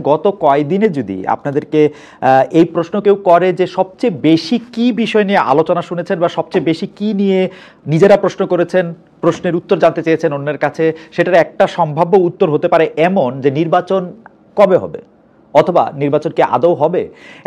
গত কয়দিনে যদি আপনাদেরকে এই প্রশ্ন কেউ করে যে সবচেয়ে বেশি কি বিষয় নিয়ে আলোচনা শুনেছেন বা সবচেয়ে বেশি কি নিয়ে নিজেরা প্রশ্ন করেছেন, প্রশ্নের উত্তর জানতে চেয়েছেন অন্যের কাছে, সেটার একটা সম্ভাব্য উত্তর হতে পারে এমন যে নির্বাচন কবে হবে অথবা নির্বাচন কি আদৌ হবে।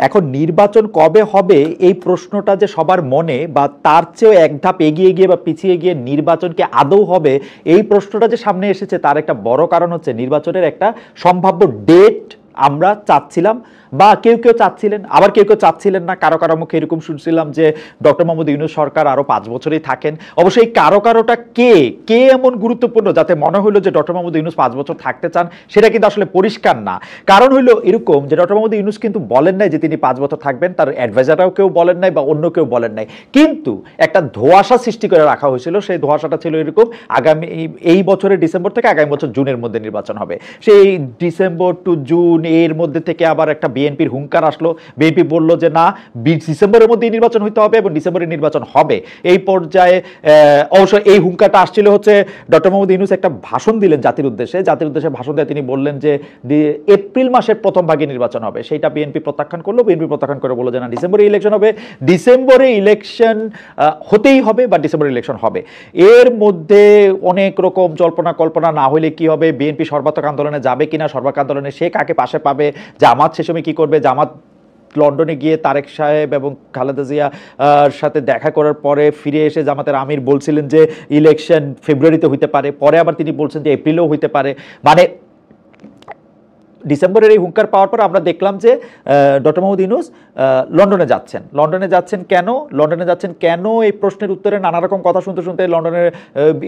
এখন নির্বাচন কবে হবে এই প্রশ্নটা যে সবার মনে বা তার চেয়েও এক ধাপ এগিয়ে গিয়ে বা পিছিয়ে গিয়ে নির্বাচন কি আদৌ হবে এই প্রশ্নটা যে সামনে এসেছে তার একটা বড় কারণ হচ্ছে নির্বাচনের একটা সম্ভাব্য ডেট আমরা চাচ্ছিলাম বা কেউ কেউ চাচ্ছিলেন, আবার কেউ কেউ চাচ্ছিলেন না। কারো কারো মুখে এরকম শুনছিলাম যে ডক্টর মোহাম্মদ ইউনূস সরকার আরো 5 বছরই থাকেন। অবশ্যই কারো কারোটা কে কে এমন গুরুত্বপূর্ণ যাতে মনে হইলো যে ডক্টর মোহাম্মদ ইউনূস 5 বছর থাকতে চান সেটা কিন্তু আসলে পরিষ্কার না। কারণ হইলো এরকম যে ডক্টর মোহাম্মদ ইউনূস কিন্তু বলেন নাই যে তিনি 5 বছর থাকবেন, তার অ্যাডভাইজাররাও কেউ বলেন নাই বা অন্য কেউ বলেন নাই, কিন্তু একটা ধোঁয়াশা সৃষ্টি করে রাখা হয়েছিল। সেই ধোঁয়াশাটা ছিল এরকম, আগামী এই বছরের ডিসেম্বর থেকে আগামী বছর জুনের মধ্যে নির্বাচন হবে। সেই ডিসেম্বর টু জুন এর মধ্যে থেকে আবার একটা বিএনপির হুঙ্কার আসলো। বিএনপি বলল যে না, ডিসেম্বরের মধ্যেই নির্বাচন হইতে হবে এবং ডিসেম্বরে নির্বাচন হবে। এই পর্যায়ে অবশ্য এই হুঙ্কারটা আসছিল হচ্ছে ডক্টর মোহাম্মদ ইউনূস একটা ভাষণ দিলেন জাতির উদ্দেশ্যে ভাষণ দিয়ে তিনি বললেন যে এপ্রিল মাসের প্রথম ভাগে নির্বাচন হবে। সেইটা বিএনপি প্রত্যাখ্যান করলো। বিএনপি প্রত্যাখ্যান করে বলল যে না, ডিসেম্বরে ইলেকশন হবে, ডিসেম্বরে ইলেকশন হতেই হবে বা ডিসেম্বরে ইলেকশন হবে। এর মধ্যে অনেক রকম জল্পনা কল্পনা, না হলে কি হবে, বিএনপি সর্বাত্মক আন্দোলনে যাবে কিনা, সর্বাত্মক আন্দোলনে সে কাকে পাশে পাবে, জামাত সে সময় কি করবে। জামাত লন্ডনে গিয়ে তারেক সাহেব এবং খালেদা জিয়ার সাথে দেখা করার পরে ফিরে এসে জামাতের আমির বলছিলেন যে ইলেকশন ফেব্রুয়ারিতে হইতে পারে, পরে আবার তিনি বলছেন যে এপ্রিলেও হইতে পারে। মানে ডিসেম্বরের এই হুঙ্কার পাওয়ার পর আমরা দেখলাম যে ডক্টর মোহাম্মদ ইউনূস লন্ডনে যাচ্ছেন কেন এই প্রশ্নের উত্তরে নানা রকম কথা শুনতে শুনতে লন্ডনের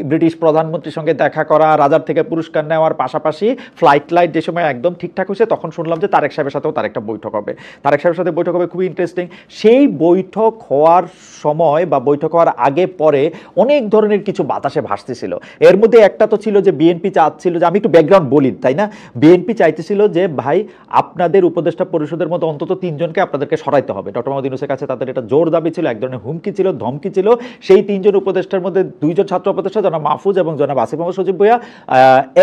ব্রিটিশ প্রধানমন্ত্রীর সঙ্গে দেখা করা, রাজার থেকে পুরস্কার নেওয়ার পাশাপাশি ফ্লাইট যে সময় একদম ঠিকঠাক হয়েছে তখন শুনলাম যে তারেক সাহেবের সাথেও তার একটা বৈঠক হবে। তারেক সাহেবের সাথে বৈঠক হবে, খুবই ইন্টারেস্টিং। সেই বৈঠক হওয়ার সময় বা বৈঠক হওয়ার আগে পরে অনেক ধরনের কিছু বাতাসে ভাসতেছিল। এর মধ্যে একটা তো ছিল যে বিএনপি চাচ্ছিল, যে আমি একটু ব্যাকগ্রাউন্ড বলি তাই না, বিএনপি চাইতেছিল যে ভাই আপনাদের উপদেষ্টা পরিষদের মধ্যে অন্তত 3 জনকে আপনাদেরকে সরাইতে হবে। ডক্টর মোহাম্মদ ইউনূসের কাছে তাদের এটা জোর দাবি ছিল, এক ধরনের হুমকি ছিল, ধমকি ছিল। সেই 3 জন উপদেষ্টার মধ্যে 2 জন ছাত্র উপদেষ্টা জনাব মাহফুজ এবং জনাব আসিফ মোহাম্মদ সজীব ভুঁইয়া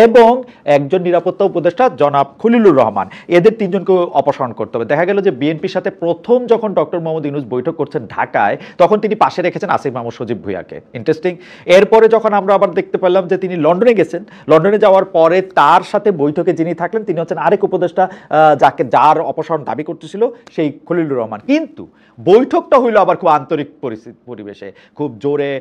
এবং একজন নিরাপত্তা উপদেষ্টা জনাব খলিলুর রহমান, এদের 3 জনকে অপসারণ করতে হবে। দেখা গেল যে বিএনপির সাথে প্রথম যখন ডক্টর মোহাম্মদ ইউনূস বৈঠক করছেন ঢাকায়, তখন তিনি পাশে রেখেছেন আসিফ মোহাম্মদ সজীব ভুঁইয়াকে। ইন্টারেস্টিং। এরপরে যখন আমরা আবার দেখতে পেলাম যে তিনি লন্ডনে গেছেন, লন্ডনে যাওয়ার পরে তার সাথে বৈঠকে যিনি থাকলেন তিনি হচ্ছেন আরেক উপদেষ্টা যার অপসারণ দাবি করতেছিল সেই খলিলুর রহমান। কিন্তু বৈঠকটা হইলো আবার খুব আন্তরিক পরিবেশে, খুব জোরে,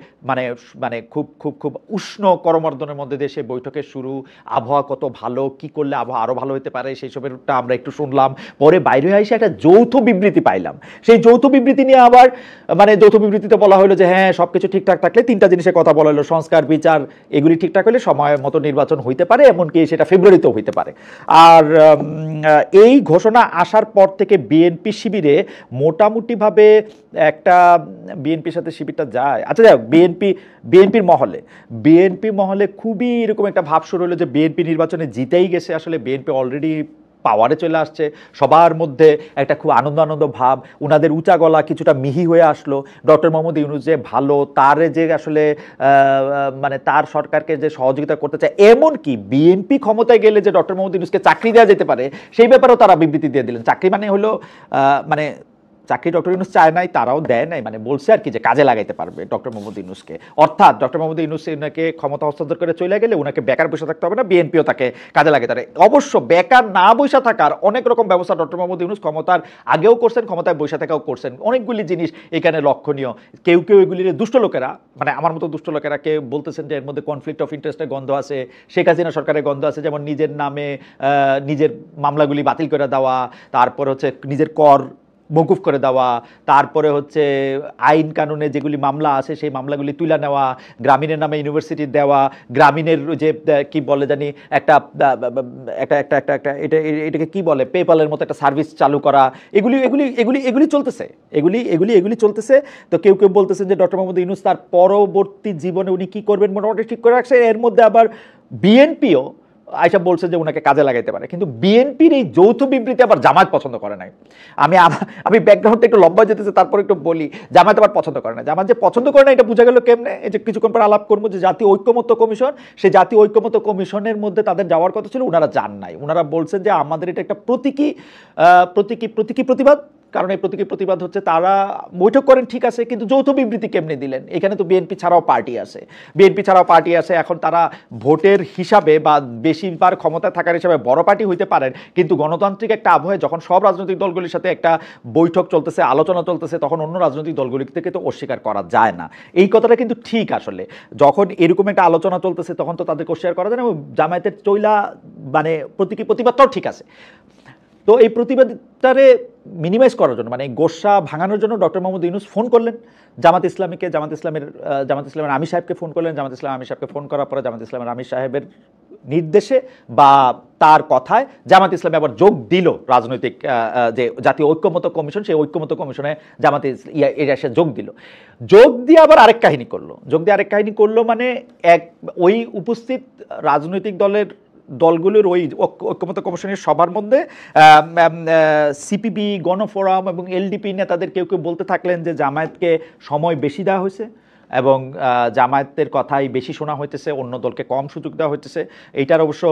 মানে খুব খুব খুব উষ্ণ করমর্দনের মধ্যে দিয়ে সেই বৈঠকের শুরু। আবহাওয়া কত ভালো, কি করলে আবহাওয়া আরো ভালো হতে পারে সেই সবেরটা আমরা একটু শুনলাম। পরে বাইরে এসে একটা যৌথ বিবৃতি পাইলাম। সেই যৌথ বিবৃতি নিয়ে আবার যৌথ বিবৃতিতে বলা হলো যে হ্যাঁ সবকিছু ঠিকঠাক থাকলে 3টা জিনিসের কথা বলা হলো, সংস্কার, বিচার, এগুলি ঠিকঠাক হলে সময় মতো নির্বাচন হইতে পারে, এমনকি সেটা ফেব্রুয়ারিতেও হইতে পারে। আর এই ঘোষণা আসার পর থেকে বিএনপি শিবিরে মোটামুটিভাবে একটা বিএনপির সাথে শিবিরটা যায়, আচ্ছা যাই হোক, বিএনপি মহলে খুবই এরকম একটা ভাব শুরু হলো যে বিএনপি নির্বাচনে জিতেই গেছে। আসলে বিএনপি অলরেডি পাওয়ারে চলে আসছে, সবার মধ্যে একটা খুব আনন্দ ভাব, উনাদের উঁচা গলা কিছুটা মিহি হয়ে আসলো। ডক্টর মোহাম্মদ ইউনূস যে ভালো, তার যে আসলে তার সরকারকে যে সহযোগিতা করতে চায়, এমনকি বিএনপি ক্ষমতায় গেলে যে ডক্টর মোহাম্মদ ইউনূসকে চাকরি দেওয়া যেতে পারে সেই ব্যাপারেও তারা বিবৃতি দিয়ে দিলেন। চাকরি হলো চাকরি ডক্টর ইউনূস চায় নাই, তারাও দেয় নাই, বলছে আর কি যে কাজে লাগাইতে পারবে ডক্টর মোহাম্মদ ইউনূসকে। অর্থাৎ ডক্টর মোহাম্মদ ইউনূস ওনাকে ক্ষমতা হস্তান্তর করে চলে গেলে ওনাকে বেকার বসে থাকতে হবে না, বিএনপিও তাকে কাজে লাগাতে পারে। অবশ্য বেকার না বসে থাকার অনেক রকম ব্যবস্থা ডক্টর মোহাম্মদ ইউনূস ক্ষমতার আগেও করছেন, ক্ষমতায় বসে থাকাও করছেন। অনেকগুলি জিনিস এখানে লক্ষণীয়। কেউ এগুলির দুষ্ট লোকেরা, আমার মতো দুষ্ট লোকেরা কেউ বলতেছেন যে এর মধ্যে কনফ্লিক্ট অফ ইন্টারেস্টের গন্ধ আছে, শেখ হাসিনা সরকারের গন্ধ আছে, যেমন নিজের নামে নিজের মামলাগুলি বাতিল করে দেওয়া, তারপর হচ্ছে নিজের কর মকুফ করে দেওয়া, তারপরে হচ্ছে আইন কানুনে যেগুলি মামলা আছে সেই মামলাগুলি তুলে নেওয়া, গ্রামীণের নামে ইউনিভার্সিটি দেওয়া, গ্রামীণের যে কি বলে জানি একটা এটাকে কি বলে, পেপালের মতো একটা সার্ভিস চালু করা, এগুলি চলতেছে। তো কেউ বলতেছেন যে ডক্টর মোহাম্মদ ইউনূস তার পরবর্তী জীবনে উনি কি করবেন মোটামুটি ঠিক করে রাখছে। এর মধ্যে আবার বিএনপিও আইসা বলছে যে ওনাকে কাজে লাগাইতে পারে, কিন্তু বিএনপির এই যৌথ বিবৃতি আবার জামায়াত পছন্দ করে নাই। আমি ব্যাকগ্রাউন্ডটা একটু লম্বা যেতেছে, তারপর একটু বলি। জামায়াত আবার পছন্দ করে না। জামায়াত যে পছন্দ করে না এটা বোঝা গেল কেমনে, এই যে কিছুক্ষণ পর আলাপ করবো যে জাতীয় ঐক্যমত্য কমিশন, সেই জাতীয় ঐক্যমত্য কমিশনের মধ্যে তাদের যাওয়ার কথা ছিল, ওনারা যান নাই। ওনারা বলছেন যে আমাদের এটা একটা প্রতীকী প্রতিবাদ, কারণ এই প্রতীকী প্রতিবাদ হচ্ছে তারা বৈঠক করেন ঠিক আছে, কিন্তু যৌথ বিবৃতি কেমনে দিলেন? এখানে তো বিএনপি ছাড়াও পার্টি আছে, এখন তারা ভোটের হিসাবে বা বেশিবার ক্ষমতায় থাকার হিসাবে বড় পার্টি হইতে পারেন, কিন্তু গণতান্ত্রিক একটা আবহে যখন সব রাজনৈতিক দলগুলির সাথে একটা বৈঠক চলতেছে, আলোচনা চলতেছে, তখন অন্য রাজনৈতিক দলগুলি থেকে তো অস্বীকার করা যায় না। এই কথাটা কিন্তু ঠিক। আসলে যখন এরকম একটা আলোচনা চলতেছে তখন তো তাদেরকে অস্বীকার করা যায় না। জামায়াতের চইলা মানে প্রতীকী প্রতিবাদটাও ঠিক আছে। তো এই প্রতিবাদটারে মিনিমাইজ করার জন্য, মানে গোসা ভাঙানোর জন্য ডক্টর মোহাম্মদ ইউনূস ফোন করলেন জামাত ইসলামের আমির সাহেবকে ফোন করলেন। জামাত ইসলামের আমির সাহেবকে ফোন করার পরে জামাত ইসলামের আমির সাহেবের নির্দেশে বা তার কথায় জামাত ইসলামে আবার যোগ দিল রাজনৈতিক যে জাতীয় ঐক্যমত্য কমিশন, সেই ঐক্যমত্য কমিশনে জামাত এসে যোগ দিয়ে আবার আরেক কাহিনী করলো। মানে ওই উপস্থিত রাজনৈতিক দলগুলোর ওই ঐক্যমত্য কমিশনের সবার মধ্যে সিপিবি, গণফোরাম এবং এলডিপি নেতাদের কেউ বলতে থাকলেন যে জামায়াতকে সময় বেশি দেওয়া হয়েছে এবং জামায়াতের কথাই বেশি শোনা হইতেছে, অন্য দলকে কম সুযোগ দেওয়া হইতেছে। এইটার অবশ্য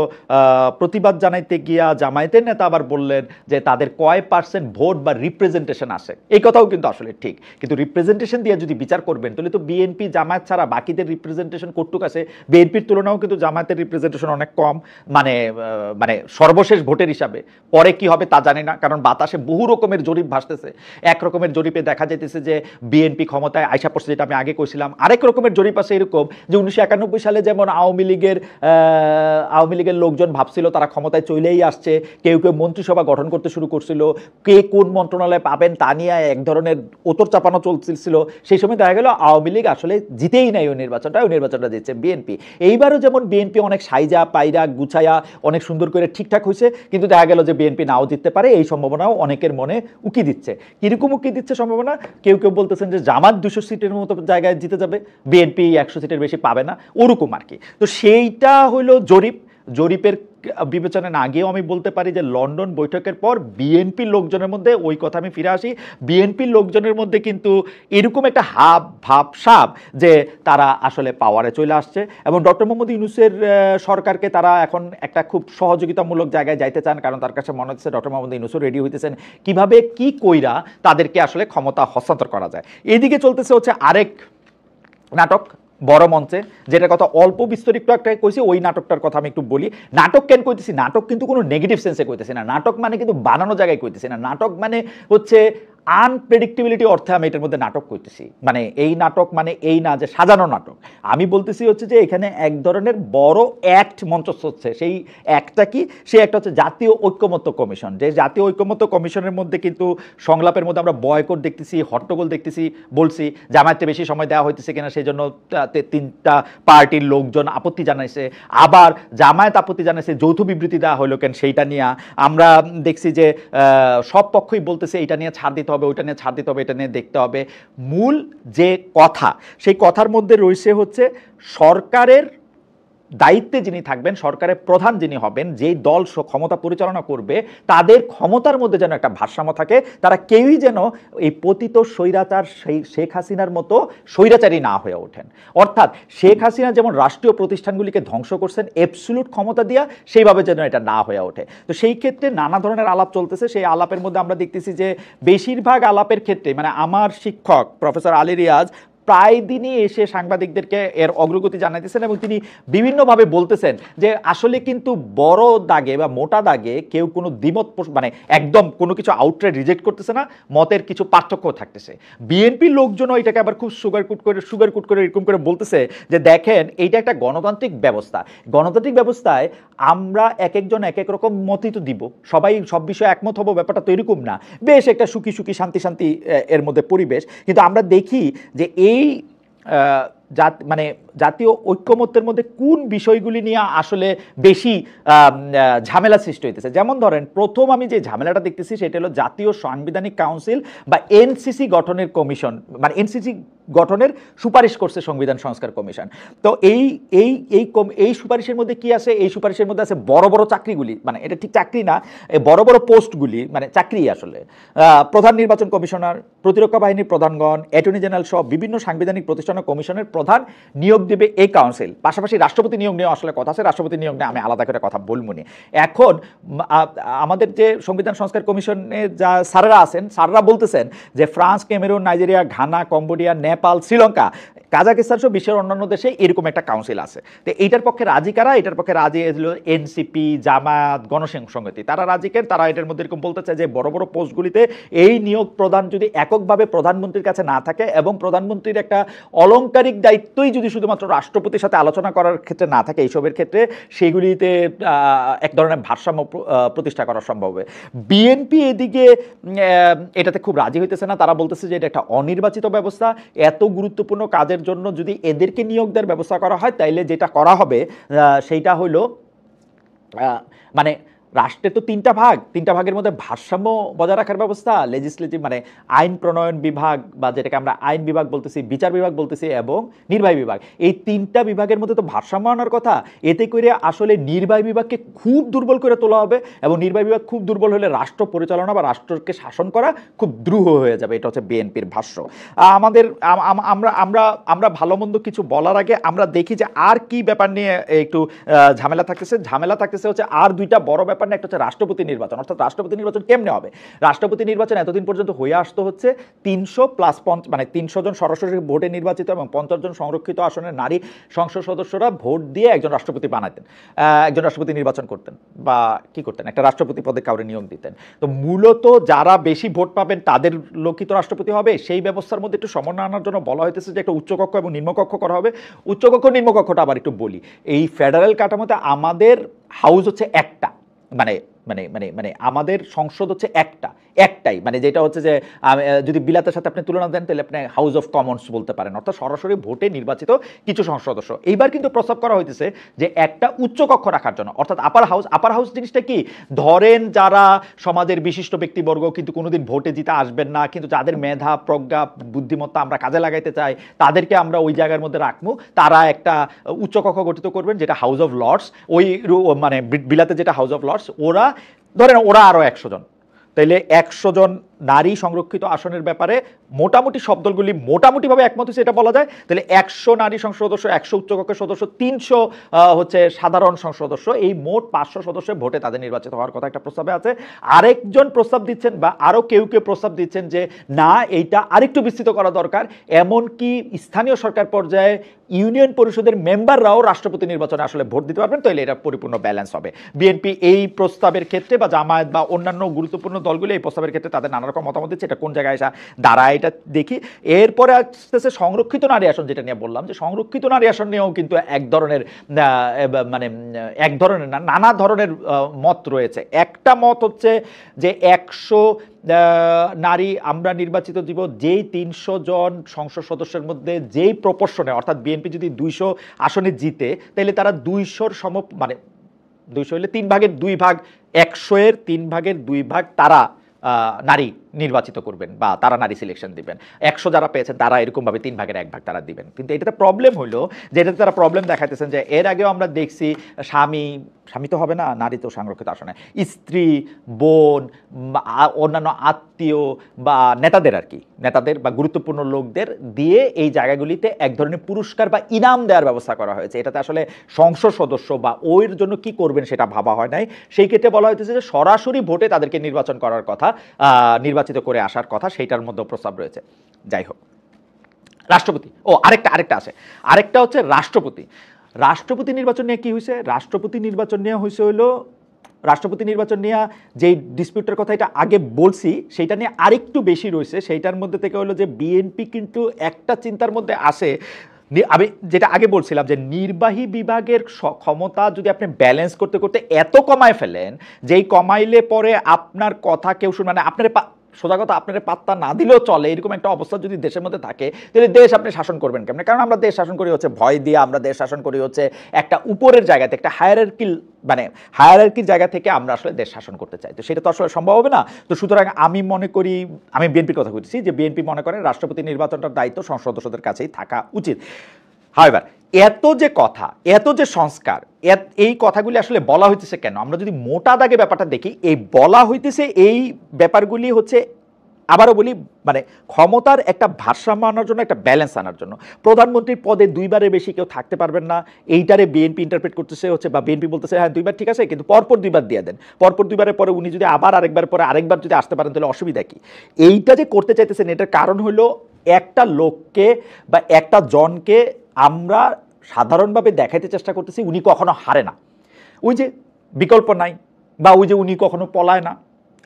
প্রতিবাদ জানাইতে গিয়া জামায়াতের নেতা আবার বললেন যে তাদের কয় পার্সেন্ট ভোট বা রিপ্রেজেন্টেশন আসে। এই কথাও কিন্তু আসলে ঠিক, কিন্তু রিপ্রেজেন্টেশন দিয়ে যদি বিচার করবেন তাহলে তো বিএনপি জামায়াত ছাড়া বাকিদের রিপ্রেজেন্টেশন কতটুকু আছে? বিএনপির তুলনাও কিন্তু জামায়াতের রিপ্রেজেন্টেশন অনেক কম, মানে সর্বশেষ ভোটের হিসাবে। পরে কি হবে তা জানি না, কারণ বাতাসে বহু রকমের জরিপ ভাসতেছে। এক রকমের জরিপে দেখা যাইতেছে যে বিএনপি ক্ষমতায় আইসা পড়ছে, যেটা আমি আগে কইছিলাম। আরেক রকমের জরিপ আছে এরকম যে 1991 সালে যেমন আওয়ামী লীগের লোকজন ভাবছিল তারা ক্ষমতায় চলেই আসছে, কেউ মন্ত্রিসভা গঠন করতে শুরু করছিল, কে কোন মন্ত্রণালয়ে পাবেন তা নিয়ে এক ধরনের ওতর চাপানো চলছিল। সেই সময় দেখা গেল আওয়ামী লীগ আসলে জিতেই নাই ওই নির্বাচনটা জিতছে বিএনপি। এইবারও যেমন বিএনপি অনেক সাইজা পায়রা গুছায়া অনেক সুন্দর করে ঠিকঠাক হয়েছে, কিন্তু দেখা গেল যে বিএনপি নাও জিততে পারে, এই সম্ভাবনাও অনেকের মনে উকি দিচ্ছে। কিরকম উকি দিচ্ছে সম্ভাবনা? কেউ বলতেছেন যে জামাত 200 সিটের মতো জায়গায় জিতে যাবে, বিএনপি 100 সিটের বেশি পাবে না, ওরকম আর কি। তো সেইটা হলো জরিপের বিবেচনা না গিয়েও আমি বলতে পারি যে লন্ডন বৈঠকের পর বিএনপির লোকজনের মধ্যে, ওই কথা আমি ফিরে আসি, বিএনপির লোকজনের মধ্যে কিন্তু এরকম একটা ভাবসাব যে তারা আসলে পাওয়ারে চলে আসছে এবং ডক্টর মোহাম্মদ ইউনূসের সরকারকে তারা এখন একটা খুব সহযোগিতামূলক জায়গায় যাইতে চান, কারণ তার কাছে মনে হচ্ছে ডক্টর মোহাম্মদ ইউনূসও রেডি হইতেছেন কিভাবে কি কইরা তাদেরকে আসলে ক্ষমতা হস্তান্তর করা যায়। এদিকে চলতেছে হচ্ছে আরেক নাটক বড় মঞ্চে, যেটার কথা অল্প বিস্তরিত একটা কইছি, ওই নাটকটার কথা আমি একটু বলি। নাটক কেন কইতেছি? নাটক কিন্তু কোনো নেগেটিভ সেন্সে কইতেছি না, নাটক মানে কিন্তু বানানো জায়গায় কইতেছি না, নাটক মানে হচ্ছে আনপ্রেডিক্টেবিলিটি অর্থে আমি এটার মধ্যে নাটক করতেছি। মানে এই নাটক মানে এই না যে সাজানো নাটক, আমি বলতেছি হচ্ছে যে এখানে এক ধরনের বড় অ্যাক্ট মঞ্চস্থ হচ্ছে। সেই অ্যাক্টটা কি? সেই একটা হচ্ছে জাতীয় ঐক্যমত্য কমিশন। যে জাতীয় ঐক্যমত্য কমিশনের মধ্যে কিন্তু সংলাপের মধ্যে আমরা বয়কট দেখতেছি, হট্টগোল দেখতেছি, বলছি জামায়াতকে বেশি সময় দেওয়া হইতেছে কিনা, সেই জন্য 3টা পার্টির লোকজন আপত্তি জানাইছে, আবার জামায়াত আপত্তি জানাইছে, যৌথ বিবৃতি দেওয়া হইলো কেন সেইটা নিয়ে। আমরা দেখছি যে সব পক্ষই বলতেছে এইটা নিয়ে ছাড় দিতে হবে, ওইটা নিয়ে ছাড় দিতে হবে, এটা নিয়ে দেখতে হবে। মূল যে কথা, সেই কথার মধ্যে রয়েছে হচ্ছে সরকারের দায়িত্বে যিনি থাকবেন, সরকারের প্রধান যিনি হবেন, যেই দল ক্ষমতা পরিচালনা করবে, তাদের ক্ষমতার মধ্যে যেন একটা ভারসাম্য থাকে, তারা কেউই যেন এই পতিত স্বৈরাচার শেখ হাসিনার মতো স্বৈরাচারী না হয়ে ওঠেন। অর্থাৎ শেখ হাসিনা যেমন রাষ্ট্রীয় প্রতিষ্ঠানগুলিকে ধ্বংস করছেন অ্যাবসলিউট ক্ষমতা দিয়া, সেইভাবে যেন এটা না হয়ে ওঠে। তো সেই ক্ষেত্রে নানা ধরনের আলাপ চলতেছে। সেই আলাপের মধ্যে আমরা দেখতেছি যে বেশিরভাগ আলাপের ক্ষেত্রে, মানে আমার শিক্ষক প্রফেসর আলী রিয়াজ প্রায় দিনই এসে সাংবাদিকদেরকে এর অগ্রগতি জানাইতেছেন এবং তিনি বিভিন্নভাবে বলতেছেন যে আসলে কিন্তু বড় দাগে বা মোটা দাগে কেউ কোনো দ্বিমত, মানে একদম কোনো কিছু আউটরাইট রিজেক্ট করতেছে না, মতের কিছু পার্থক্য থাকতেছে। বিএনপির লোকজনও এটাকে আবার খুব সুগারকুট করে এরকম করে বলতেছে যে দেখেন এইটা একটা গণতান্ত্রিক ব্যবস্থা, গণতান্ত্রিক ব্যবস্থায় আমরা এক একজন এক এক রকম মতই তো দিব, সবাই সব বিষয়ে একমত হবো, ব্যাপারটা তো এরকম না। বেশ একটা সুখী শান্তি এর মধ্যে পরিবেশ, কিন্তু আমরা দেখি যে এই মানে জাতীয় ঐক্যমত্যের মধ্যে কোন বিষয়গুলি নিয়ে আসলে বেশি ঝামেলা সৃষ্টি হইতেছে। যেমন ধরেন প্রথম আমি যে ঝামেলাটা দেখতেছি সেটা হলো জাতীয় সাংবিধানিক কাউন্সিল বা এনসিসি গঠনের কমিশন, মানে এনসিসি গঠনের সুপারিশ করছে সংবিধান সংস্কার কমিশন। তো এই এই এই এই সুপারিশের মধ্যে কি আছে? এই সুপারিশের মধ্যে আছে বড় বড় চাকরিগুলি, মানে এটা ঠিক চাকরি না, এই বড় বড় পোস্টগুলি মানে চাকরি আসলে, প্রধান নির্বাচন কমিশনার, প্রতিরক্ষা বাহিনীর প্রধানগণ, অ্যাটর্নি জেনারেল সহ বিভিন্ন সাংবিধানিক প্রতিষ্ঠান ও কমিশনের প্রধান নিয়োগ দেবে এই কাউন্সিল। পাশাপাশি রাষ্ট্রপতি নিয়োগ নিয়ে আসলে কথা আছে, রাষ্ট্রপতি নিয়োগ নিয়ে আমি আলাদা করে কথা বলবো না। এখন আমাদের যে সংবিধান সংস্কার কমিশনে যা স্যাররা আছেন, স্যাররা বলতেছেন যে France, Cameroon, Nigeria, Ghana, Cambodia, Nepal, Sri Lanka, Kazakhstan সহ বিশ্বের অন্যান্য দেশে এরকম একটা কাউন্সিল আছে। তো এইটার পক্ষে রাজি কারা? এটার পক্ষে রাজি হলো এনসিপি, জামায়াত, গণসংহতি, তারা রাজি কেন? তারা এটার মধ্যে এরকম বলতে চায় যে বড় বড় পোস্টগুলিতে এই নিয়োগ প্রদান যদি এককভাবে প্রধানমন্ত্রীর কাছে না থাকে এবং প্রধানমন্ত্রীর একটা অলংকারিক দায়িত্বই যদি শুধুমাত্র রাষ্ট্রপতির সাথে আলোচনা করার ক্ষেত্রে না থাকে, এইসবের ক্ষেত্রে সেগুলিতে এক ধরনের ভারসাম্য প্রতিষ্ঠা করা সম্ভব হবে। বিএনপি এদিকে এটাতে খুব রাজি হইতেছে না। তারা বলতেছে যে এটা একটা অনির্বাচিত ব্যবস্থা, এত গুরুত্বপূর্ণ কাজের জন্য যদি এদেরকে নিয়োগ দেওয়ার ব্যবস্থা করা হয় তাইলে যেটা করা হবে সেইটা হলো মানে রাষ্ট্রের তো তিনটা ভাগের মধ্যে ভারসাম্য বজায় রাখার ব্যবস্থা, লেজিসলেটিভ মানে আইন প্রণয়ন বিভাগ বা যেটাকে আমরা আইন বিভাগ বলতেছি, বিচার বিভাগ বলতেছি এবং নির্বাহী বিভাগ, এই তিনটা বিভাগের মধ্যে তো ভারসাম্য আনার কথা। এতে করে আসলে নির্বাহী বিভাগকে খুব দুর্বল করে তোলা হবে এবং নির্বাহী বিভাগ খুব দুর্বল হলে রাষ্ট্র পরিচালনা বা রাষ্ট্রকে শাসন করা খুব দ্রুহ হয়ে যাবে। এটা হচ্ছে বিএনপির ভাষ্য। আমাদের আমরা ভালো মন্দ কিছু বলার আগে আমরা দেখি যে আর কি ব্যাপার নিয়ে একটু ঝামেলা থাকতেছে হচ্ছে আর দুইটা বড় ব্যাপার। একটা হচ্ছে রাষ্ট্রপতি নির্বাচন, অর্থাৎ রাষ্ট্রপতি নির্বাচন কেমনে হবে? রাষ্ট্রপতি নির্বাচন এতদিন পর্যন্ত হয়ে আসতে হচ্ছে 300+5 মানে 300 জন সরাসরি ভোটে নির্বাচিত এবং 50 জন সংরক্ষিত আসনের নারী সংসদ সদস্যরা ভোট দিয়ে একজন রাষ্ট্রপতি বানাতেন, একজন রাষ্ট্রপতি নির্বাচন করতেন বা কি করতেন, একটা রাষ্ট্রপতি পদে কাউরে নিয়োগ দিতেন। তো মূলত যারা বেশি ভোট পাবেন তাদের লোকিত রাষ্ট্রপতি হবে। সেই ব্যবস্থার মধ্যে একটু সমন্বয় আনার জন্য বলা হইতেছে যে একটা উচ্চকক্ষ এবং নিম্নকক্ষ করা হবে। উচ্চকক্ষ নিম্নকক্ষটা আবার একটু বলি, এই ফেডারেল কাঠামোতে আমাদের হাউস হচ্ছে একটা, মানে মানে মানে মানে আমাদের সংসদ হচ্ছে একটাই, মানে যেটা হচ্ছে যে যদি বিলাতের সাথে আপনি তুলনা দেন তাহলে আপনি হাউস অফ কমন্স বলতে পারেন, অর্থাৎ সরাসরি ভোটে নির্বাচিত কিছু সংসদ সদস্য। এইবার কিন্তু প্রস্তাব করা হইতেছে যে একটা উচ্চকক্ষ রাখার জন্য, অর্থাৎ আপার হাউস জিনিসটা কি? ধরেন যারা সমাজের বিশিষ্ট ব্যক্তিবর্গ কিন্তু কোনোদিন ভোটে জিতে আসবেন না, কিন্তু যাদের মেধা, প্রজ্ঞা, বুদ্ধিমত্তা আমরা কাজে লাগাইতে চাই, তাদেরকে আমরা ওই জায়গার মধ্যে রাখবো। তারা একটা উচ্চকক্ষ গঠিত করবেন যেটা হাউস অফ লর্ডস, ওই মানে বিলাতে যেটা হাউস অফ লর্ডস, ধরেন ওরা আরো 100 জন, তাইলে 100 জন নারী সংরক্ষিত আসনের ব্যাপারে মোটামুটি সব দলগুলি মোটামুটিভাবে একমত হয়েছে এটা বলা যায়। তাহলে 100 নারী সংসদ সদস্য, 100 উচ্চকক্ষের সদস্য, 300 হচ্ছে সাধারণ সংসদ সদস্য, এই মোট 500 সদস্যের ভোটে তাদের নির্বাচিত হওয়ার কথা একটা প্রস্তাবে আছে। আরেকজন প্রস্তাব দিচ্ছেন বা আরও কেউ প্রস্তাব দিচ্ছেন যে না, এইটা আরেকটু বিস্তৃত করা দরকার, এমনকি স্থানীয় সরকার পর্যায়ে ইউনিয়ন পরিষদের মেম্বাররাও রাষ্ট্রপতি নির্বাচনে আসলে ভোট দিতে পারবেন, তাহলে এটা পরিপূর্ণ ব্যালেন্স হবে। বিএনপি এই প্রস্তাবের ক্ষেত্রে বা জামায়াত বা অন্যান্য গুরুত্বপূর্ণ দলগুলো এই প্রস্তাবের ক্ষেত্রে তাদের নানা রকম মতামত দিচ্ছে। এটা কোন জায়গায় এসে দাঁড়ায় এটা দেখি। এরপরে আসতেছে সংরক্ষিত নারী আসন, যেটা নিয়ে বললাম যে সংরক্ষিত নারী আসন নিয়েও কিন্তু এক ধরনের মানে এক ধরনের না, নানা ধরনের মত রয়েছে। একটা মত হচ্ছে যে 100 নারী আমরা নির্বাচিত দিব, যেই 300 জন সংসদ সদস্যের মধ্যে যেই প্রপোর্শনে, অর্থাৎ বিএনপি যদি 200 আসনে জিতে তাহলে তারা 200-র মানে 200 হলে 3/2 100-এর 3/2 তারা নারী নির্বাচিত করবেন বা তারা নারী সিলেকশন দিবেন। 100 যারা পেয়েছেন তারা এরকমভাবে 3/1 তারা দিবেন। কিন্তু এটাতে প্রবলেম হলো যে এটাতে তারা প্রবলেম দেখাইতেছেন যে এর আগেও আমরা দেখছি স্বামী তো হবে না, নারী তো সংরক্ষিত আসনে, স্ত্রী, বোন, অন্যান্য আত্মীয় বা নেতাদের নেতাদের বা গুরুত্বপূর্ণ লোকদের দিয়ে এই জায়গাগুলিতে এক ধরনের পুরস্কার বা ইনাম দেওয়ার ব্যবস্থা করা হয়েছে। এটাতে আসলে সংসদ সদস্য বা ওর জন্য কি করবেন সেটা ভাবা হয় নাই। সেই ক্ষেত্রে বলা হয়েছে যে সরাসরি ভোটে তাদেরকে নির্বাচন করার কথা, নির্বাচিত করে আসার কথা, সেইটার মধ্যে প্রস্তাব রয়েছে। যাই হোক, রাষ্ট্রপতি আরেকটা আছে, আরেকটা হচ্ছে রাষ্ট্রপতি নির্বাচন নিয়ে কি হয়েছে? রাষ্ট্রপতি নির্বাচন নিয়ে যেই ডিসপিউটের কথা এটা আগে বলছি, সেইটা নিয়ে আরেকটু বেশি রয়েছে। সেইটার মধ্যে থেকে হলো যে বিএনপি কিন্তু একটা চিন্তার মধ্যে আসে, আমি যেটা আগে বলছিলাম যে নির্বাহী বিভাগের ক্ষমতা যদি আপনি ব্যালেন্স করতে করতে এত কমায় ফেলেন যেই কমাইলে পরে আপনার কথা কেউ শুনবে না, আপনার সোজা কথা আপনার পাত্তা না দিলেও চলে, এরকম একটা অবস্থা যদি দেশের মধ্যে থাকে, তাহলে দেশ আপনি শাসন করবেন কেমন? কারণ আমরা দেশ শাসন করি হচ্ছে ভয় দিয়ে, আমরা দেশ শাসন করি হচ্ছে একটা উপরের জায়গাতে, একটা হায়ারার্কির জায়গা থেকে আমরা আসলে দেশ শাসন করতে চাই। তো সেটা তো আসলে সম্ভব হবে না। তো সুতরাং আমি মনে করি, আমি বিএনপির কথা বলছি, যে বিএনপি মনে করে রাষ্ট্রপতি নির্বাচনটার দায়িত্ব সংসদ সদস্যদের কাছেই থাকা উচিত। হাওয়েভার এত যে কথা, এত যে সংস্কার, এই কথাগুলি আসলে বলা হইতেছে কেন? আমরা যদি মোটা দাগে ব্যাপারটা দেখি, এই বলা হইতেছে এই ব্যাপারগুলি হচ্ছে, আবারও বলি, মানে ক্ষমতার একটা ভারসাম্য আনার জন্য, একটা ব্যালেন্স আনার জন্য। প্রধানমন্ত্রীর পদে 2বারের বেশি কেউ থাকতে পারবেন না, এইটারে বিএনপি ইন্টারপ্রেট করতেছে হচ্ছে, বা বিএনপি বলতেছে হ্যাঁ 2বার ঠিক আছে, কিন্তু পরপর 2বার দিয়ে দেন। পরপর 2বারের পরে উনি যদি আবার আরেকবার পরে আরেকবার যদি আসতে পারেন, তাহলে অসুবিধা কি? এইটা যে করতে চাইতেছেন, এটার কারণ হলো একটা লোককে বা একটা জনকে আমরা সাধারণভাবে দেখাইতে চেষ্টা করতেছি উনি কখনো হারে না, ওই যে বিকল্প নাই, বা ওই যে উনি কখনো পলায় না,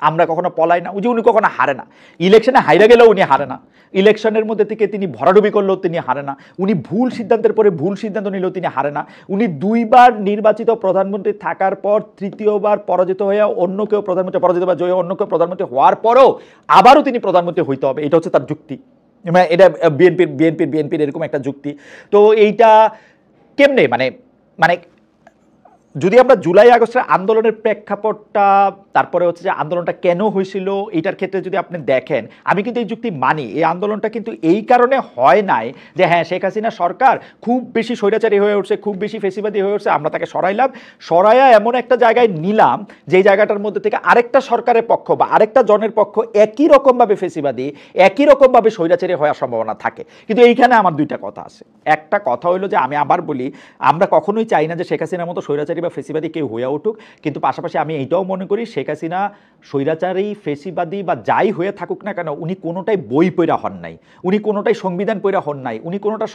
আমরা কখনো পলাই না, ওই যে উনি কখনো হারে না, ইলেকশনে হাইরা গেলেও উনি হারে না, ইলেকশনের মধ্যে থেকে তিনি ভরাডুবি করলেও তিনি হারে না, উনি ভুল সিদ্ধান্তের পরে ভুল সিদ্ধান্ত নিলেও তিনি হারে না, উনি 2বার নির্বাচিত প্রধানমন্ত্রী থাকার পর 3য়বার পরাজিত হয়ে অন্য কেউ প্রধানমন্ত্রী, পরাজিত বা জয় অন্য কেউ প্রধানমন্ত্রী হওয়ার পরও আবারও তিনি প্রধানমন্ত্রী হইতে হবে, এটা হচ্ছে তার যুক্তি। এটা বিএনপির এরকম একটা যুক্তি। তো এইটা কেমনে মানে মানে যদি আমরা জুলাই আগস্টের আন্দোলনের প্রেক্ষাপটটা, তারপরে হচ্ছে যে আন্দোলনটা কেন হয়েছিল, এটার ক্ষেত্রে যদি আপনি দেখেন, আমি কিন্তু এই যুক্তি মানি। এই আন্দোলনটা কিন্তু এই কারণে হয় নাই যে হ্যাঁ শেখ হাসিনা সরকার খুব বেশি স্বৈরাচারী হয়ে উঠছে, খুব বেশি ফেসিবাদী হয়ে উঠছে, আমরা তাকে সরাইলাম, সরাইয়া এমন একটা জায়গায় নিলাম যেই জায়গাটার মধ্যে থেকে আরেকটা সরকারের পক্ষ বা আরেকটা জনের পক্ষ একই রকমভাবে ফেসিবাদী, একই রকমভাবে স্বৈরাচারী হওয়ার সম্ভাবনা থাকে। কিন্তু এইখানে আমার 2টা কথা আছে। একটা কথা হইলো যে, আমি আবার বলি, আমরা কখনোই চাই না যে শেখ হাসিনার মতো স্বৈরাচারী বা ফেসিবাদী কেউ হয়ে উঠুক, কিন্তু পাশাপাশি আমি এইটাও মনে করি শেখ হাসিনা স্বৈরাচারী, ফেসিবাদী বা যাই হয়ে থাকুক না কেন, উনি কোনোটাই বই পড়া হন নাই, উনি কোনোটাই সংবিধান পড়া হন নাই, উনি কোনোটা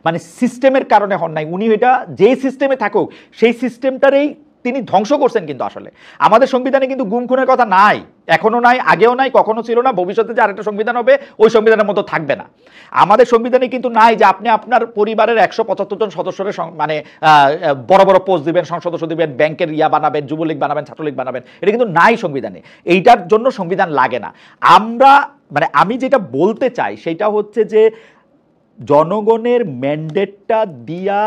মানে সিস্টেমের কারণে হন নাই, উনি এটা যেই সিস্টেমে থাকুক সেই সিস্টেমটারই তিনি ধ্বংস করছেন। কিন্তু আসলে আমাদের সংবিধানে কিন্তু গুম খুনের কথা নাই, এখনো নাই, আগেও নাই, কখনো ছিল না, ভবিষ্যতে যে আরেকটা সংবিধান হবে ওই সংবিধানের মতো থাকবে না। আমাদের সংবিধানে কিন্তু নাই যে আপনি আপনার পরিবারের 175 জন সদস্যের মানে বড় বড় পোস্ট দিবেন, সংসদ সদস্য দিবেন, ব্যাংকের বানাবেন, যুবলীগ বানাবেন, ছাত্রলীগ বানাবেন, এটা কিন্তু নাই সংবিধানে। এইটার জন্য সংবিধান লাগে না। আমি যেটা বলতে চাই সেটা হচ্ছে যে জনগণের ম্যান্ডেটটা দিয়া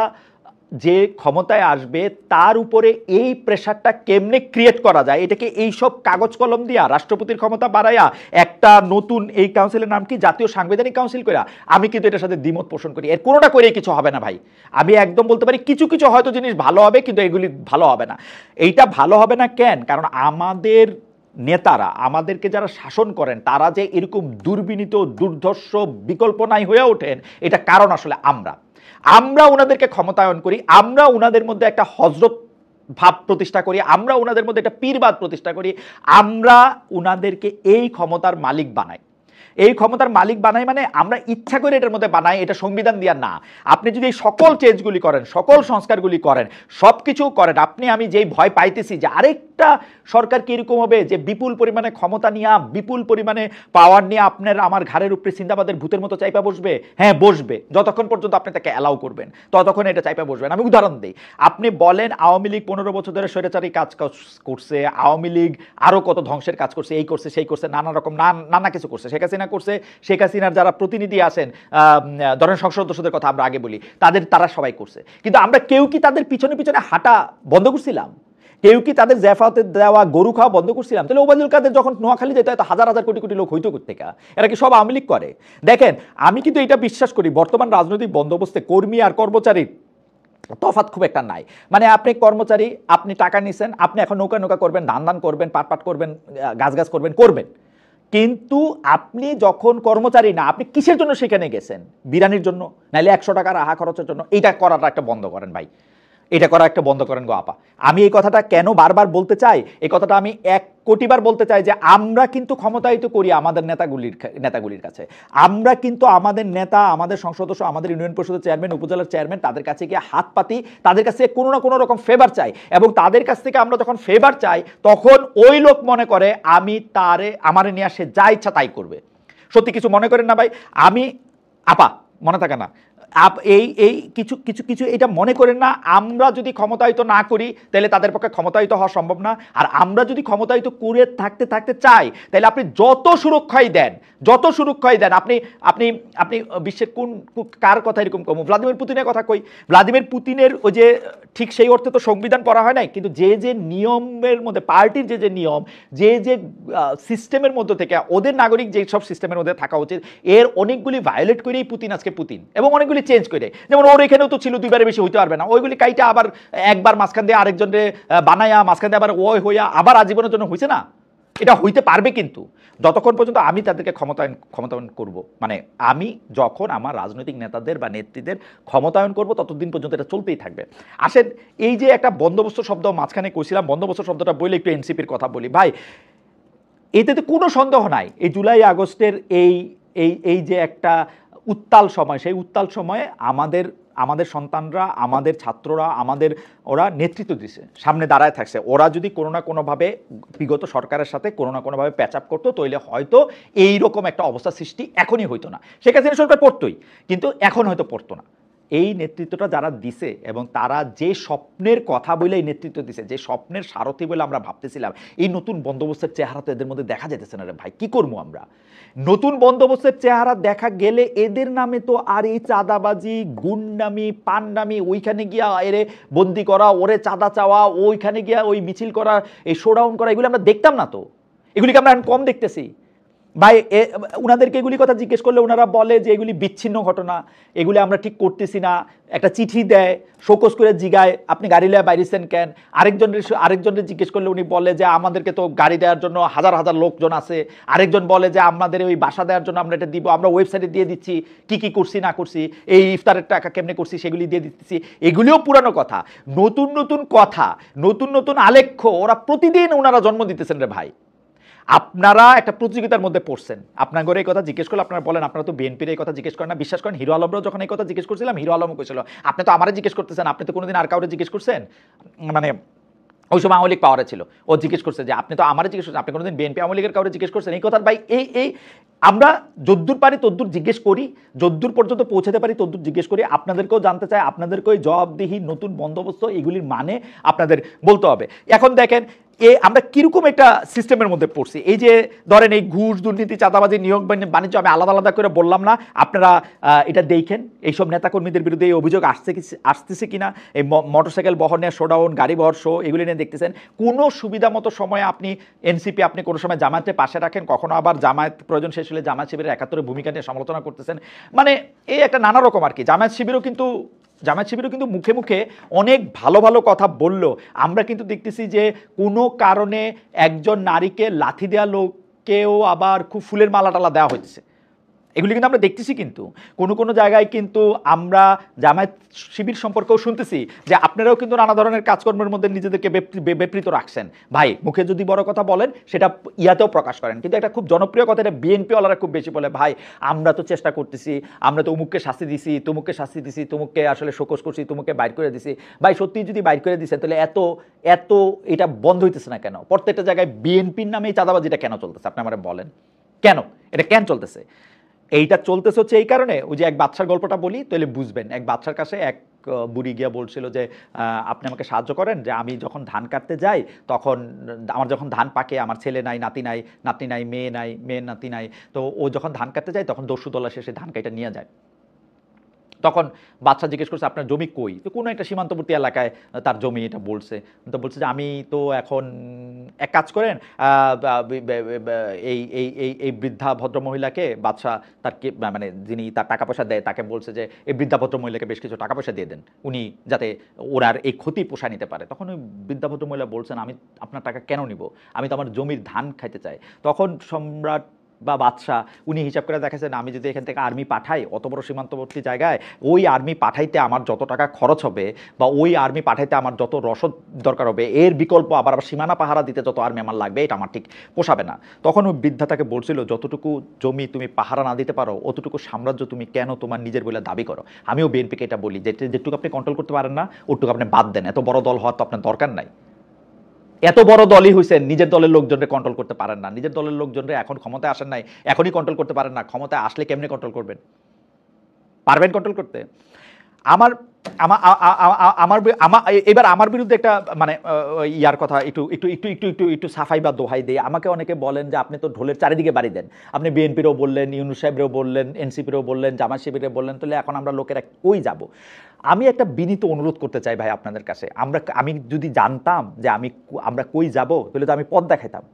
যে ক্ষমতায় আসবে তার উপরে এই প্রেশারটা কেমনে ক্রিয়েট করা যায়, এটাকে এইসব কাগজ কলম দিয়া রাষ্ট্রপতির ক্ষমতা বাড়াইয়া একটা নতুন, এই কাউন্সিলের নাম কি, জাতীয় সাংবিধানিক কাউন্সিল করা, আমি কিন্তু এটার সাথে দ্বিমত পোষণ করি। এর কোনোটা করে কিছু হবে না ভাই। আমি একদম বলতে পারি কিছু কিছু হয়তো জিনিস ভালো হবে, কিন্তু এগুলি ভালো হবে না। এইটা ভালো হবে না কেন? কারণ আমাদের নেতারা, আমাদেরকে যারা শাসন করেন, তারা যে এরকম দুর্বিনীত, দুর্ধর্ষ, বিকল্প নাই হয়ে ওঠেন, এটা কারণ আসলে আমরা ওনাদেরকে ক্ষমতায়ন করি, আমরা ওনাদের মধ্যে একটা হযরত ভাব প্রতিষ্ঠা করি, আমরা ওনাদের মধ্যে একটা পীরবাদ প্রতিষ্ঠা করি, আমরা ওনাদেরকে এই ক্ষমতার মালিক বানাই। এই ক্ষমতার মালিক বানাই মানে আমরা ইচ্ছা করে এটার মধ্যে বানাই, এটা সংবিধান দিয়া না। আপনি যদি এই সকল চেঞ্জগুলি করেন, সকল সংস্কারগুলি করেন, সব কিছু করেন, আমি যেই ভয় পাইতেছি যে আরেকটা সরকার কি এরকম হবে যে বিপুল পরিমাণে ক্ষমতা নিয়ে, বিপুল পরিমাণে পাওয়ার নিয়ে আপনার আমার ঘাড়ের উপরে সিন্দাবাদের ভূতের মতো চাইপা বসবে। হ্যাঁ বসবে, যতক্ষণ পর্যন্ত আপনি তাকে অ্যালাউ করবেন ততক্ষণ এটা চাইপা বসবেন। আমি উদাহরণ দিই, আপনি বলেন আওয়ামী লীগ 15 বছর ধরে স্বৈরাচারী কাজ করছে, আওয়ামী লীগ আরও কত ধ্বংসের কাজ করছে, এই করছে সেই করছে, নানা রকম নানা কিছু করছে, শেখ হাসিনা করছে, শেখ হাসিনার যারা প্রতিনিধি আছেন, ধরেন সংসদ সদস্যদের কথা আমরা আগে বলি, তারা সবাই করছে। কিন্তু আমরা কেউ কি তাদের পিছনে পিছনে হাঁটা বন্ধ করছিলাম? কেউ কি তাদের জ্যাফাতে দেওয়া গরু খাওয়া বন্ধ করছিলাম? তাহলে ওবায়দুল কাদের যখন নোয়াখালী যেত এত হাজার হাজার কোটি কোটি লোক হইতো কোত্থেকে? এরা কি সব আওয়ামী লীগ করে? দেখেন, আমি কিন্তু এটা বিশ্বাস করি, বর্তমান রাজনৈতিক বন্দোবস্তে কর্মী আর কর্মচারীর তফাৎ খুব একটা নাই। মানে আপনি কর্মচারী, আপনি টাকা নিছেন, আপনি এখন নৌকা নৌকা করবেন, ধান করবেন, পাট করবেন, গাছ করবেন, কিন্তু আপনি যখন কর্মচারী না, আপনি কিসের জন্য সেখানে গেছেন? বিরানির জন্য, নাহলে 100 টাকার আহা খরচের জন্য? এইটা করাটা একটা বন্ধ করেন ভাই, এটা করা একটা বন্ধ করেন গো আপা। আমি এই কথাটা কেন বারবার বলতে চাই, এই কথাটা আমি 1 কোটিবার বলতে চাই যে আমরা কিন্তু ক্ষমতায়িত করি আমাদের নেতাগুলির কাছে। আমরা কিন্তু আমাদের নেতা, আমাদের সংসদ সদস্য, আমাদের ইউনিয়ন পরিষদের চেয়ারম্যান, উপজেলার চেয়ারম্যান, তাদের কাছে গিয়ে হাত পাতি, তাদের কাছে কোনো না কোনো রকম ফেভার চাই, এবং তাদের কাছ থেকে আমরা যখন ফেভার চাই তখন ওই লোক মনে করে আমারে নিয়ে আসে যা ইচ্ছা তাই করবে। সত্যি কিছু মনে করেন না ভাই? আপা মনে থাকে না, এই এই কিছু কিছু কিছু এটা মনে করেন না, আমরা যদি ক্ষমতায়িত না করি তাহলে তাদের পক্ষে ক্ষমতায়িত হওয়া সম্ভব না। আর আমরা যদি ক্ষমতায়িত করে থাকতে থাকতে চাই, তাহলে আপনি যত সুরক্ষাই দেন, যত সুরক্ষাই দেন, আপনি আপনি আপনি বিশ্বের কোন কার কথা এরকম কম, ভ্লাদিমির পুতিনের কথা কই, ভ্লাদিমির পুতিনের ওই যে ঠিক সেই অর্থে তো সংবিধান পড়া হয় নাই, কিন্তু যে যে নিয়মের মধ্যে, পার্টির যে যে নিয়ম, যে যে সিস্টেমের মধ্যে থেকে ওদের নাগরিক যে সব সিস্টেমের মধ্যে থাকা উচিত, এর অনেকগুলি ভায়োলেট করেই পুতিন আজকে পুতিন, এবং অনেকগুলি চেঞ্জ করে। যেমন ওর এখানেও তো ছিল দুইবারে বেশি হইতে পারবে না, ওইগুলি কাইটা আবার একবার মাঝখান দিয়ে আরেকজনের বানায়া, মাঝখান দিয়ে আবার ওই হইয়া আবার আজীবনের জন্য হয়েছে না। এটা হইতে পারবে, কিন্তু যতক্ষণ পর্যন্ত আমি তাদেরকে ক্ষমতায়ন করব, মানে আমি যখন আমার রাজনৈতিক নেতাদের বা নেত্রীদের ক্ষমতায়ন করব, ততদিন পর্যন্ত এটা চলতেই থাকবে। আসেন, এই যে একটা বন্দোবস্ত শব্দ মাঝখানে কইছিলাম, বন্দোবস্ত শব্দটা বলে একটু এনসিপির কথা বলি ভাই। এতে তো কোনো সন্দেহ নাই, এই জুলাই আগস্টের এই এই এই যে একটা উত্তাল সময়, সেই উত্তাল সময়ে আমাদের আমাদের সন্তানরা, আমাদের ছাত্ররা, ওরা নেতৃত্ব দিছে, সামনে দাঁড়ায় থাকছে। ওরা যদি কোনো না কোনোভাবে বিগত সরকারের সাথে কোনো না কোনোভাবে প্যাচ আপ করতো, তাহলে হয়তো এইরকম একটা অবস্থা সৃষ্টি এখনই হইতো না। শেখ হাসিনা সরকার পড়তোই, কিন্তু এখন হয়তো পড়তো না। এই নেতৃত্বটা যারা দিছে, এবং তারা যে স্বপ্নের কথা বলে এই নেতৃত্ব দিছে, যে স্বপ্নের সারথি বলে আমরা ভাবতেছিলাম, এই নতুন বন্দোবস্তের চেহারা তো এদের মধ্যে দেখা যেতেছে না রে ভাই। কি করবো আমরা? নতুন বন্দোবস্তের চেহারা দেখা গেলে এদের নামে তো আর এই চাঁদাবাজি, গুন্ডামি, পান্ডামি, ওইখানে গিয়া এরে বন্দি করা, ওরে চাঁদা চাওয়া, ওইখানে গিয়া ওই মিছিল করা, এই শোডাউন করা, এগুলো আমরা দেখতাম না তো। এগুলিকে আমরা এখন কম দেখতেছি ভাই। উনাদেরকে এগুলি কথা জিজ্ঞেস করলে ওনারা বলে যে এগুলি বিচ্ছিন্ন ঘটনা, এগুলি আমরা ঠিক করতেছি না। একটা চিঠি দেয়, শোকস করে জিগায় আপনি গাড়ি লিয়ে বাইরেছেন কেন। আরেকজনের জিজ্ঞেস করলে উনি বলে যে আমাদেরকে তো গাড়ি দেওয়ার জন্য হাজার হাজার লোকজন আছে। আরেকজন বলে যে আমাদের ওই বাসা দেওয়ার জন্য আমরা এটা দিব, আমরা ওয়েবসাইটে দিয়ে দিচ্ছি কি কি করছি না করছি, এই ইফতারের টাকা কেমনে করছি সেগুলি দিয়ে দিচ্ছি। এগুলিও পুরানো কথা। নতুন নতুন কথা, নতুন নতুন আলেখ্য ওরা প্রতিদিন ওনারা জন্ম দিতেছেন রে ভাই। আপনারা একটা প্রতিযোগিতার মধ্যে পড়ছেন। আপনার ঘরে এই কথা জিজ্ঞেস করলে আপনারা বলেন আপনারা তো বিএনপির এই কথা জিজ্ঞেস করেন না। বিশ্বাস করেন, হিরো আলমরাও যখন এই কথা জিজ্ঞেস করছিলাম, হিরো আলমও কইছিল আপনি তো আমারে জিজ্ঞেস করতেছেন, আপনি তো কোনোদিন আর কাউরে জিজ্ঞেস করছেন? মানে ওই সময় আওয়ামী লীগ পাওয়ারে ছিল, ও জিজ্ঞেস করছে যে আপনি তো আমারে জিজ্ঞেস করছেন, আপনি কোনোদিন বিএনপি আওয়ামী লীগের কাউরে জিজ্ঞেস করছেন? এই কথা ভাই, এই আমরা যদ্দূর পারি তদ্দূর জিজ্ঞেস করি, যদ্দূর পর্যন্ত পৌঁছাতে পারি তদ্দূর জিজ্ঞেস করি। আপনাদেরকেও জানতে চাই, আপনাদেরকেও জবাবদিহি নতুন বন্দোবস্ত এগুলির মানে আপনাদের বলতে হবে। এখন দেখেন আমরা কিরকম একটা সিস্টেমের মধ্যে পড়ছি। এই যে ধরেন এই ঘুষ, দুর্নীতি, চাঁদাবাজি, নিয়োগ বাণিজ্য, আমি আলাদা আলাদা করে বললাম না, আপনারা এটা দেখেন এইসব নেতাকর্মীদের বিরুদ্ধে এই অভিযোগ আসতেছে কিনা। এই মোটরসাইকেল বহর নিয়ে শোডাউন, গাড়ি বহর শো, এগুলি নিয়ে দেখতেছেন। কোনো সুবিধা মতো সময়ে আপনি এনসিপি, আপনি কোনো সময় জামায়াতের পাশে রাখেন, কখনো আবার জামায়াত প্রয়োজন শেষ হলে জামায়াত শিবিরের ৭১ ভূমিকা নিয়ে সমালোচনা করতেছেন। মানে এই একটা নানা রকম আর কি। জামায়াত শিবিরও কিন্তু মুখে মুখে অনেক ভালো ভালো কথা বলল। আমরা কিন্তু দেখতেছি যে কোনো কারণে একজন নারীকে লাথি দেওয়া লোককেও আবার খুব ফুলের মালা টালা দেওয়া হচ্ছে। এগুলি কিন্তু আমরা দেখতেছি। কিন্তু কোনো কোনো জায়গায় কিন্তু আমরা জামায়াত শিবির সম্পর্কেও শুনতেছি যে আপনারাও কিন্তু নানা ধরনের কাজকর্মের মধ্যে নিজেদেরকে বিবৃত রাখছেন। ভাই মুখে যদি বড় কথা বলেন সেটা ইয়াতেও প্রকাশ করেন। কিন্তু একটা খুব জনপ্রিয় কথা, এটা বিএনপিওয়ালারা খুব বেশি বলে, ভাই আমরা তো চেষ্টা করতেছি, আমরা তো অমুককে শাস্তি দিছি, তুমুককে শাস্তি দিছি, তুমুককে আসলে শোকস করছি, তুমুককে বাইর করে দিছি। ভাই সত্যি যদি বাইর করে দিছে তাহলে এত এত এটা বন্ধ হইতেছে না কেন? প্রত্যেকটা জায়গায় বিএনপির নামে এই চাঁদাবাজিটা কেন চলতেছে? আপনি আমার বলেন কেন এটা কেন চলতেছে? এইটা চলতেছে হচ্ছে এই কারণে, ওই যে এক বাচ্চার গল্পটা বলি তাহলে বুঝবেন। এক বাচ্চার কাছে এক বুড়ি গিয়া বলছিল যে আপনি আমাকে সাহায্য করেন, যে আমি যখন ধান কাটতে যাই তখন আমার যখন ধান পাকে, আমার ছেলে নাই, নাতি নাই, নাতনি নাই, মেয়ে নাই, মেয়ের নাতি নাই, তো ও যখন ধান কাটতে যায় তখন দস্যুদলা শেষে ধান কাটা নিয়ে যায়। তখন বাচ্চা জিজ্ঞেস করছে আপনার জমি কই? তো কোনো একটা সীমান্তবর্তী এলাকায় তার জমি, এটা বলছে। তো বলছে যে আমি তো এখন এক কাজ করেন, এই এই এই এই বৃদ্ধা ভদ্রমহিলাকে বাদশা তার মানে যিনি তার টাকা পয়সা দেয় তাকে বলছে যে এই বৃদ্ধা ভদ্রমহিলাকে বেশ কিছু টাকা পয়সা দিয়ে দেন, উনি যাতে ওনার এই ক্ষতি পোষায় নিতে পারে। তখন ওই বৃদ্ধা ভদ্রমহিলা বলছেন আমি আপনার টাকা কেন নিব, আমি তো আমার জমির ধান খাইতে চাই। তখন সম্রাট বা বাদশাহ উনি হিসাব করে দেখাচ্ছেন আমি যদি এখান থেকে আর্মি পাঠাই অত বড় সীমান্তবর্তী জায়গায়, ওই আর্মি পাঠাইতে আমার যত টাকা খরচ হবে বা ওই আর্মি পাঠাইতে আমার যত রসদ দরকার হবে, এর বিকল্প আবার সীমানা পাহারা দিতে যত আর্মি আমার লাগবে, এটা আমার ঠিক পোষাবে না। তখন ওই বৃদ্ধা তাকে বলছিল যতটুকু জমি তুমি পাহারা না দিতে পারো অতটুকু সাম্রাজ্য তুমি কেন তোমার নিজের বলে দাবি করো? আমিও বিএনপিকে এটা বলি, যেটুকু আপনি কন্ট্রোল করতে পারেন না ওটুকু আপনি বাদ দেন। এত বড় দল হওয়ার তো আপনার দরকার নাই। এত বড় দলই হয়েছেন, নিজের দলের লোকজনকে কন্ট্রোল করতে পারেন না। নিজের দলের লোকজনরে এখন ক্ষমতায় আসেন নাই, এখনই কন্ট্রোল করতে পারেন না, ক্ষমতায় আসলে কেমনে কন্ট্রোল করবেন? পারবেন কন্ট্রোল করতে? আমার এবার আমার বিরুদ্ধে একটা মানে ইয়ার কথা একটু সাফাই বা দোহাই দিয়ে আমাকে অনেকে বলেন যে আপনি তো ঢোলের চারিদিকে বাড়ি দেন, আপনি বিএনপিরও বললেন, ইউনূস সাহেবরেও বললেন, এনসিপিরও বললেন, জামাত শিবিরেও বললেন, তাহলে এখন আমরা লোকেরা কই যাব? আমি একটা বিনীত অনুরোধ করতে চাই ভাই আপনাদের কাছে, আমি যদি জানতাম যে আমরা কই যাব, তাহলে তো আমি পথ দেখাইতাম।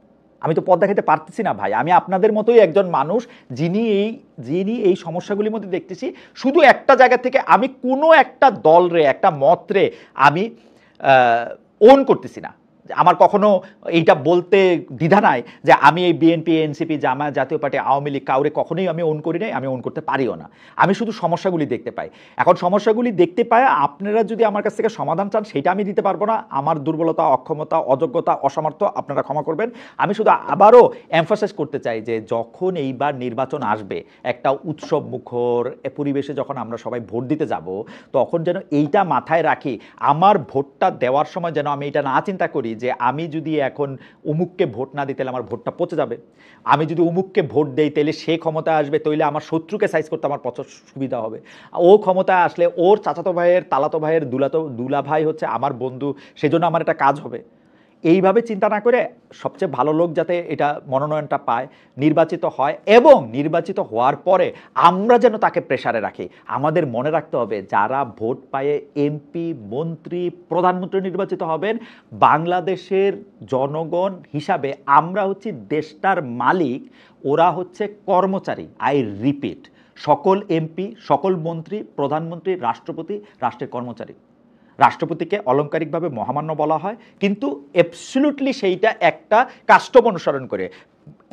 আমি তো পথ দেখাইতে পারতেছি না ভাই। আমি আপনাদের মতোই একজন মানুষ, যিনি এই সমস্যাগুলির মধ্যে দেখতেছি। শুধু একটা জায়গা থেকে আমি কোনো একটা দলরে, একটা মতরে আমি ওন করতেছি না। আমার কখনো এইটা বলতে দ্বিধা নাই যে আমি এই বিএনপি, এনসিপি, জামায়াত, জাতীয় পার্টি, আওয়ামী লীগ কাউরে কখনোই আমি ওন করি নাই, আমি ওন করতে পারিও না। আমি শুধু সমস্যাগুলি দেখতে পাই। এখন সমস্যাগুলি দেখতে পাই, আপনারা যদি আমার কাছ থেকে সমাধান চান সেটা আমি দিতে পারবো না। আমার দুর্বলতা, অক্ষমতা, অযোগ্যতা, অসামর্থ্য আপনারা ক্ষমা করবেন। আমি শুধু আবারও এমফাসাইজ করতে চাই যে যখন এইবার নির্বাচন আসবে, একটা উৎসব মুখর পরিবেশে যখন আমরা সবাই ভোট দিতে যাব, তখন যেন এইটা মাথায় রাখি, আমার ভোটটা দেওয়ার সময় যেন আমি এটা না চিন্তা করি যে আমি যদি এখন অমুককে ভোট না দিই তাহলে আমার ভোটটা পচে যাবে, আমি যদি অমুককে ভোট দেই তাহলে সে ক্ষমতায় আসবে, তাইলে আমার শত্রুকে সাইজ করতে আমার পছন্দ সুবিধা হবে, ও ক্ষমতায় আসলে ওর চাচাতো ভাইয়ের, তালাতো ভাইয়ের, দুলা ভাই হচ্ছে আমার বন্ধু, সেজন্য আমার একটা কাজ হবে। এইভাবে চিন্তা না করে সবচেয়ে ভালো লোক যাতে এটা মনোনয়নটা পায়, নির্বাচিত হয়, এবং নির্বাচিত হওয়ার পরে আমরা যেন তাকে প্রেসারে রাখি। আমাদের মনে রাখতে হবে যারা ভোট পায়ে এমপি, মন্ত্রী, প্রধানমন্ত্রী নির্বাচিত হবেন, বাংলাদেশের জনগণ হিসাবে আমরা হচ্ছি দেশটার মালিক, ওরা হচ্ছে কর্মচারী। আই রিপিট, সকল এমপি, সকল মন্ত্রী, প্রধানমন্ত্রী, রাষ্ট্রপতি রাষ্ট্রের কর্মচারী। রাষ্ট্রপতিকে অলংকারিকভাবে মহামান্য বলা হয়, কিন্তু অ্যাবসলিউটলি সেইটা একটা কাস্টম অনুসরণ করে।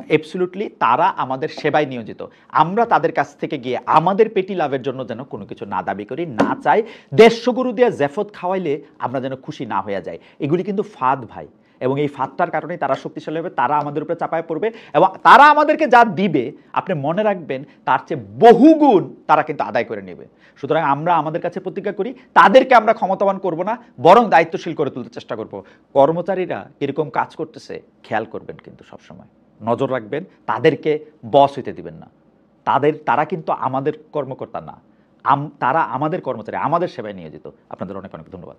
অ্যাবসলিউটলি তারা আমাদের সেবায় নিয়োজিত। আমরা তাদের কাছ থেকে গিয়ে আমাদের পেটি লাভের জন্য যেন কোনো কিছু না দাবি করি, না চাই। দেড়শো দিয়ে জেফত খাওয়াইলে আমরা যেন খুশি না হয়ে যাই। এগুলি কিন্তু ফাঁদ ভাই, এবং এই ফাঁদটার কারণেই তারা শক্তিশালী হবে, তারা আমাদের উপরে চাপায় পড়বে, এবং তারা আমাদেরকে যা দিবে আপনি মনে রাখবেন তার চেয়ে বহুগুণ তারা কিন্তু আদায় করে নেবে। সুতরাং আমরা আমাদের কাছে প্রতিজ্ঞা করি, তাদেরকে আমরা ক্ষমতাবান করব না, বরং দায়িত্বশীল করে তুলতে চেষ্টা করব। কর্মচারীরা কিরকম কাজ করতেছে খেয়াল করবেন, কিন্তু সবসময় নজর রাখবেন, তাদেরকে বস হইতে দিবেন না। তারা কিন্তু আমাদের কর্মকর্তা না, তারা আমাদের কর্মচারী, আমাদের সেবায় নিয়োজিত। আপনাদের অনেক অনেক ধন্যবাদ।